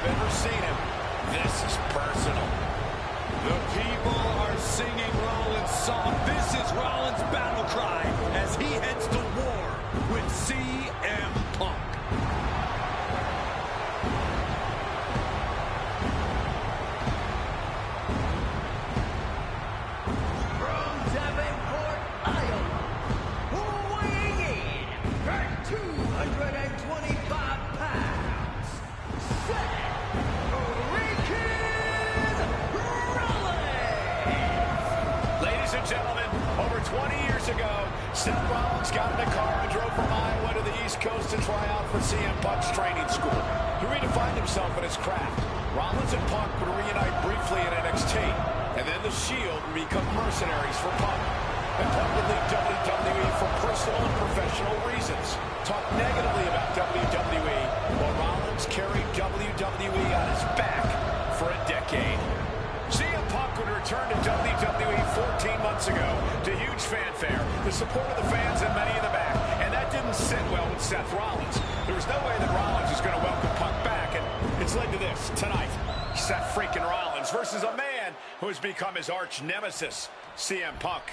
I've ever seen him. This is personal. The people are singing Rollins' song. This is Rollins' battle cry as he heads to war with CM Punk. From Davenport, Iowa, weighing in at 225 pounds, Seth Rollins! Ladies and gentlemen, over 20 years ago, Seth Rollins got in a car and drove from Iowa to the East Coast to try out for CM Punk's training school. He redefined himself in his craft. Rollins and Punk would reunite briefly in NXT, and then the Shield would become mercenaries for Punk. And Punk would leave WWE for personal and professional reasons. Talk negatively about WWE, while Rollins carried WWE on his back for a decade. CM Punk would return to WWE 14 months ago to huge fanfare, the support of the fans and many in the back. And that didn't sit well with Seth Rollins. There was no way that Rollins was going to welcome Punk back, and it's led to this tonight. Seth freaking Rollins versus a man who has become his arch nemesis, CM Punk.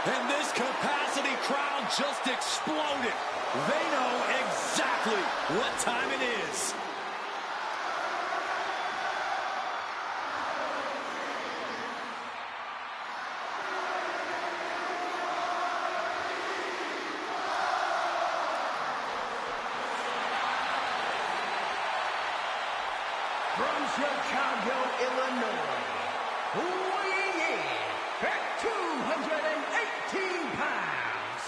And this capacity crowd just exploded. They know exactly what time it is. From Chicago, Illinois, weighing in at 218 pounds,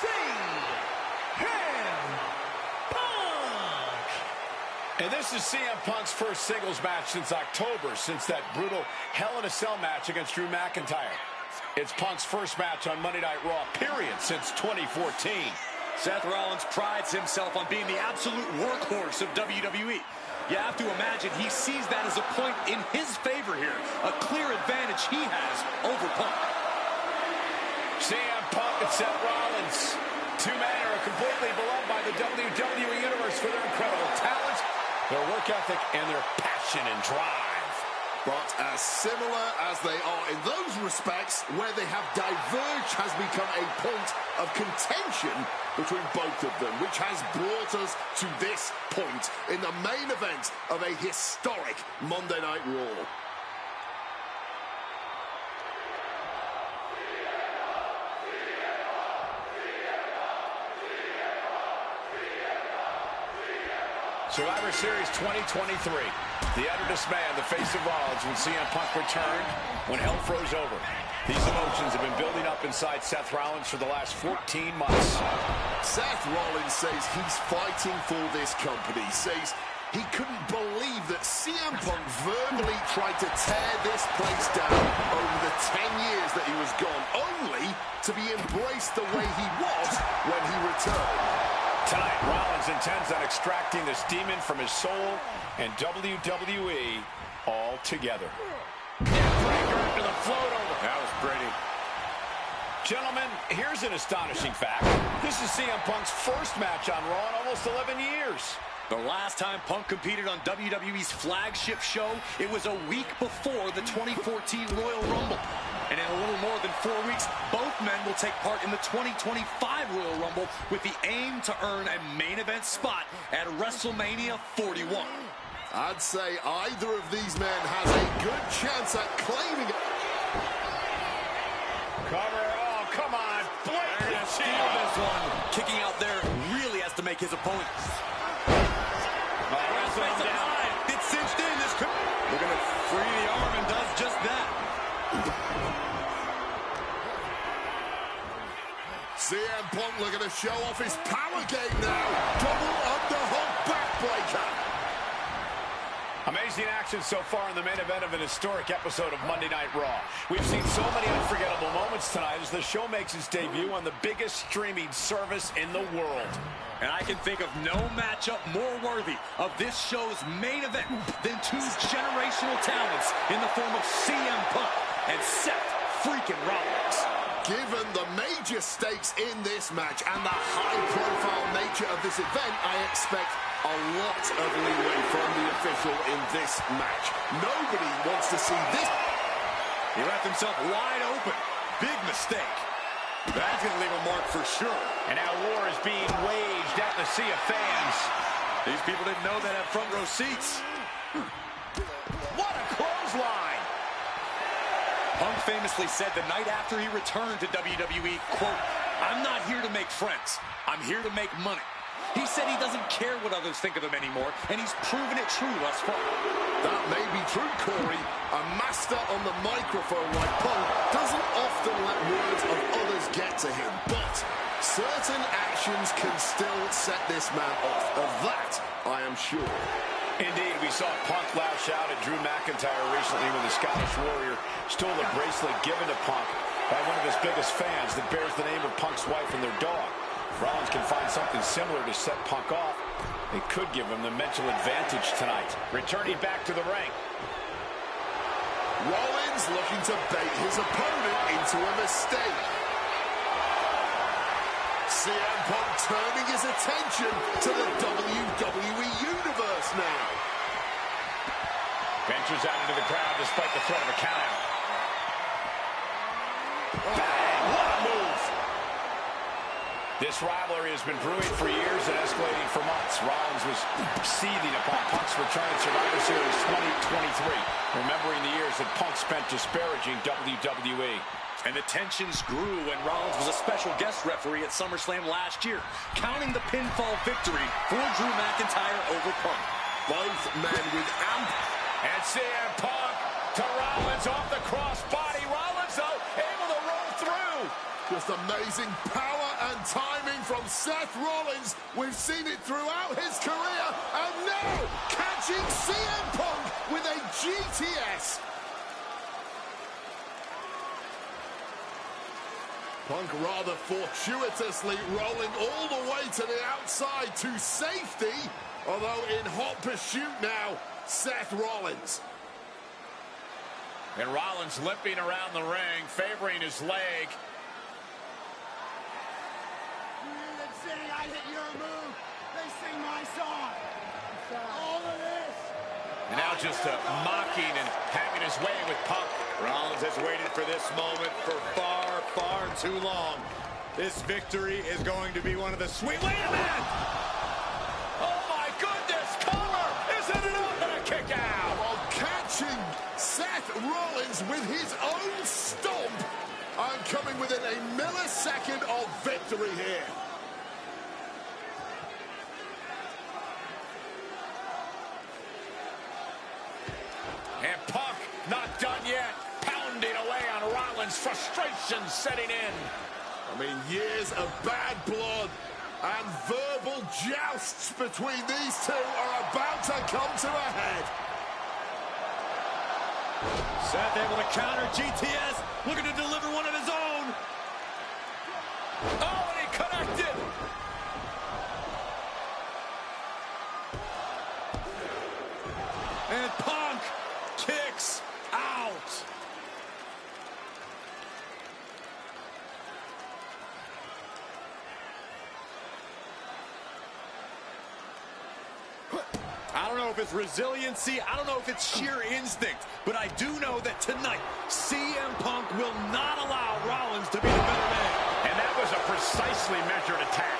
CM Punk! And this is CM Punk's first singles match since October, since that brutal Hell in a Cell match against Drew McIntyre. It's Punk's first match on Monday Night Raw, period, since 2014. Seth Rollins prides himself on being the absolute workhorse of WWE. You have to imagine he sees that as a point in his favor here. A clear advantage he has over Punk. CM Punk and Seth Rollins. Two men who are completely beloved by the WWE Universe for their incredible talent, their work ethic, and their passion and drive. But as similar as they are in those respects, where they have diverged has become a point of contention between both of them, which has brought us to this point in the main event of a historic Monday Night Raw. Survivor Series 2023. The utterest man, the face of Rollins, when CM Punk returned, when hell froze over. These emotions have been building up inside Seth Rollins for the last 14 months. Seth Rollins says he's fighting for this company, says he couldn't believe that CM Punk verbally tried to tear this place down over the 10 years that he was gone, only to be embraced the way he was when he returned. Tonight, Rollins intends on extracting this demon from his soul and WWE altogether. Breaker after the float over. That was pretty. Gentlemen, here's an astonishing fact. This is CM Punk's first match on Raw in almost 11 years. The last time Punk competed on WWE's flagship show, it was a week before the 2014 Royal Rumble. And in a little more than 4 weeks, both men will take part in the 2025 Royal Rumble with the aim to earn a main event spot at WrestleMania 41. I'd say either of these men has a good chance at claiming it. Cover, oh, come on. Blatant shield. This one. Kicking out there really has to make his opponent. It's cinched in. This could... We're going to free the arm and does just that. CM Punk looking to show off his power game now. Double underhook backbreaker. Amazing action so far in the main event of an historic episode of Monday Night Raw. We've seen so many unforgettable moments tonight as the show makes its debut on the biggest streaming service in the world. And I can think of no matchup more worthy of this show's main event than two generational talents in the form of CM Punk and Seth freaking Rollins. Given the major stakes in this match and the high-profile nature of this event, I expect a lot of leeway from the official in this match. Nobody wants to see this. He left himself wide open. Big mistake. That's going to leave a mark for sure. And now war is being waged at the sea of fans. These people didn't know that had front row seats. What a clothesline! Punk famously said the night after he returned to WWE, quote, "I'm not here to make friends. I'm here to make money." He said he doesn't care what others think of him anymore, and he's proven it true thus far. That may be true, Corey. A master on the microphone like Punk doesn't often let words of others get to him, but certain actions can still set this man off. Of that, I am sure. Indeed, we saw Punk lash out at Drew McIntyre recently when the Scottish Warrior stole a bracelet given to Punk by one of his biggest fans that bears the name of Punk's wife and their dog. If Rollins can find something similar to set Punk off, it could give him the mental advantage tonight. Returning back to the ring. Rollins looking to bait his opponent into a mistake. CM Punk turning his attention to the WWE Universe now. Ventures out into the crowd despite the threat of a countout. Bang! What a move! This rivalry has been brewing for years and escalating for months. Rollins was seething upon Punk's return at Survivor Series 2023, remembering the years that Punk spent disparaging WWE. And the tensions grew when Rollins was a special guest referee at SummerSlam last year, counting the pinfall victory for Drew McIntyre over Punk. Both men with amp. And CM Punk to Rollins off the crossbody. Rollins, though, able to roll through. Just amazing power and timing from Seth Rollins. We've seen it throughout his career. And now, catching CM Punk with a GTS. Punk rather fortuitously rolling all the way to the outside to safety. Although in hot pursuit now, Seth Rollins. And Rollins limping around the ring, favoring his leg. They sing, I hit your move. They sing my song. All of this. And now just mocking and having his way with Punk. Rollins has waited for this moment for far, far too long. This victory is going to be one of the sweet... Wait a minute! Oh my goodness, collar! Isn't it up and a kick out? While catching Seth Rollins with his own stomp. I'm coming within a millisecond of victory here. And Punk not done yet. Pounding away on Rollins, frustration setting in. I mean, years of bad blood and verbal jousts between these two are about to come to a head. Seth able to counter GTS, looking to deliver one of his own. Oh, and he connected. And Punk kicks out. I don't know if it's resiliency, I don't know if it's sheer instinct, but I do know that tonight, CM Punk will not allow Rollins to be the better man. And that was a precisely measured attack.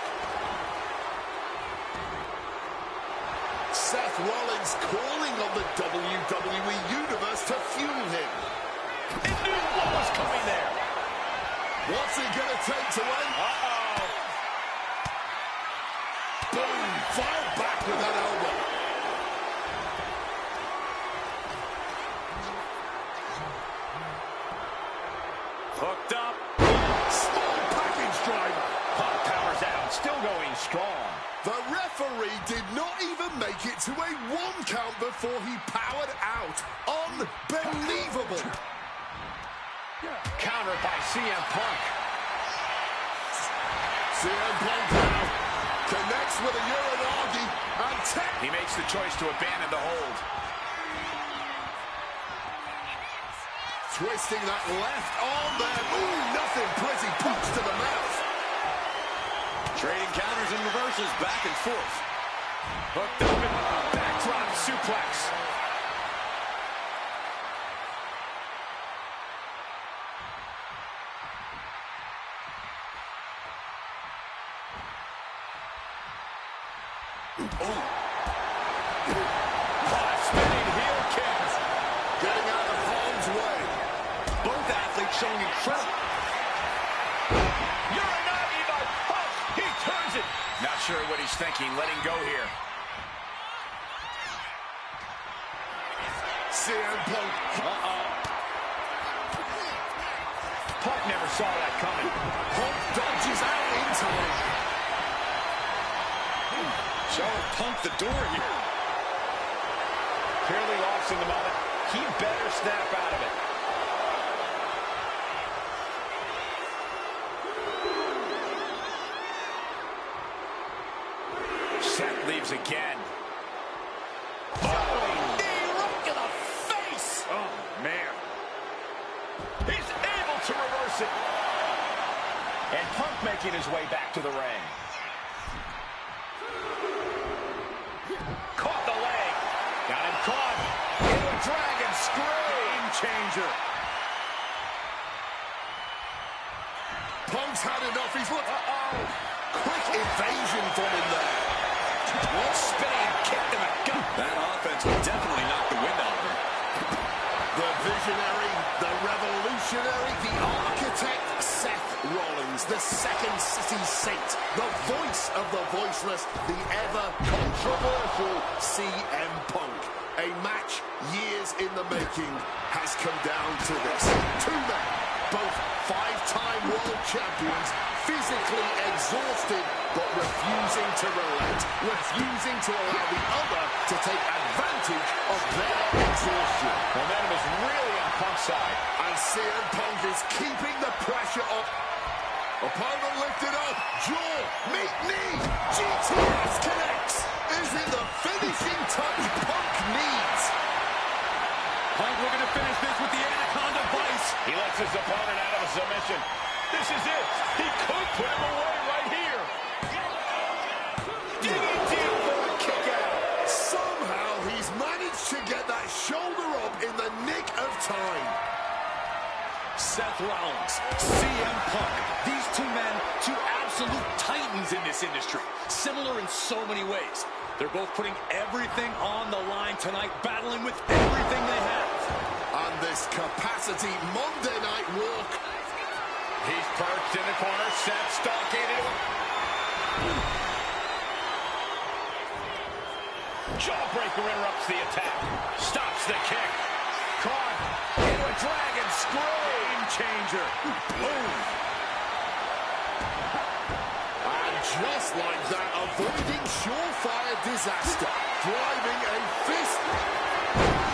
Seth Rollins calling on the WWE Universe to fuel him. He knew what was coming there. What's it going to take to win? Uh-oh. Boom! Fire back with that elbow. Hooked up. Small package driver. Punk powers out. Still going strong. The referee referee did not even make it to a 1 count before he powered out. Unbelievable. Counter by CM Punk. CM Punk now connects with a Uranagi and he makes the choice to abandon the hold. Twisting that left arm there. Ooh, nothing pretty. Punch to the mouth. Trading counters and reversals back and forth. Hooked up and backdrop suplex. Spinning heel kick. Getting out of harm's way. Both athletes showing incredible. Uranagi by Punk. He turns it. Not sure what he's thinking. Letting go here. CM Punk. Punk never saw that coming. Punk dodges out in time. Showing Punk the door here. Clearly lost in the moment. He better snap out of it. Seth leaves again. Oh, knee right to the face. Oh, man. He's able to reverse it. And Punk making his way back to the ring. Caught the leg. Got him caught. Into a dragon screw. Game changer. Punk's had enough. He's looked. Quick evasion from him there. One spinning kick to the gut. That offense will definitely knock the wind out of him. The visionary, the revolutionary, the architect, Seth Rollins, the second city saint, the voice of the voiceless, the ever-controversial CM Punk. A match years in the making has come down to this. Two men, both five-time world champions, physically exhausted, but refusing to relent, refusing to allow the other to take advantage of their exhaustion. Momentum is really on Punk's side. And CM Punk is keeping the pressure up. Opponent lifted up, jaw, meet knee, GTS connects. Is it the finishing touch Punk needs? Punk looking to finish this with the Anaconda Vice. He lets his opponent out of a submission. This is it. He could put him away right here. Digging deep for a kick out. Somehow he's managed to get that shoulder up in the nick of time. Seth Rollins, CM Punk. These two men, two absolute titans in this industry. Similar in so many ways. They're both putting everything on the line tonight, battling with everything they have. On this capacity Monday Night Walk. He's perched in the corner. Seth stalking into him. Jawbreaker interrupts the attack. Stops the kick. Caught into a dragon screw. Game changer. Boom. And just like that, avoiding surefire disaster. Driving a fist.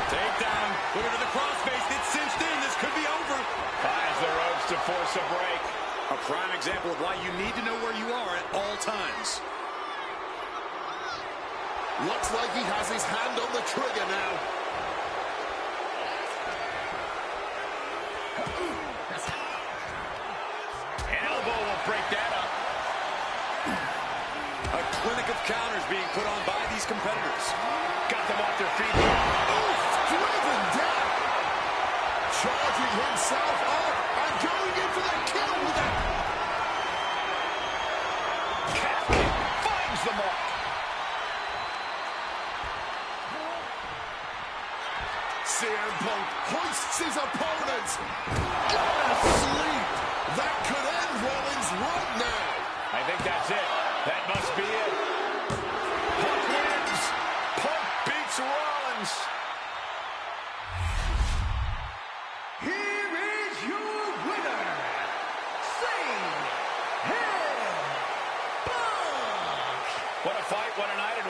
Takedown. Look into the crossface. It's cinched in. This could be over. Ties the ropes to force a break. A prime example of why you need to know where you are at all times. Looks like he has his hand on the trigger now. An elbow will break that up. A clinic of counters being put on by these competitors. Got them off their feet. Oof, driven down. Charging himself up and going in for the kill with that. Calf kick finds the mark. CM Punk hoists his opponent. Asleep. That could end Rollins right now. I think that's it. That must be it. Punk wins. Punk beats Rollins. Here is your winner, CM Punk. What a fight, what a night.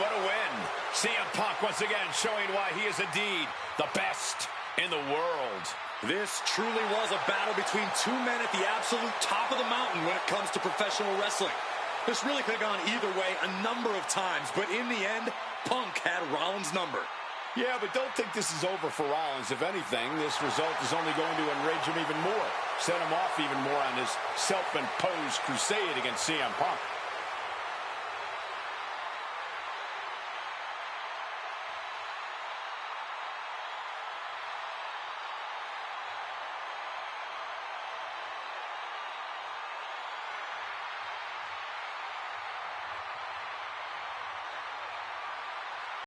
again, showing why he is indeed the best in the world. This truly was a battle between two men at the absolute top of the mountain when it comes to professional wrestling. This really could have gone either way a number of times, but in the end, Punk had Rollins' number. Yeah, but don't think this is over for Rollins. If anything, this result is only going to enrage him even more, set him off even more on his self-imposed crusade against CM Punk.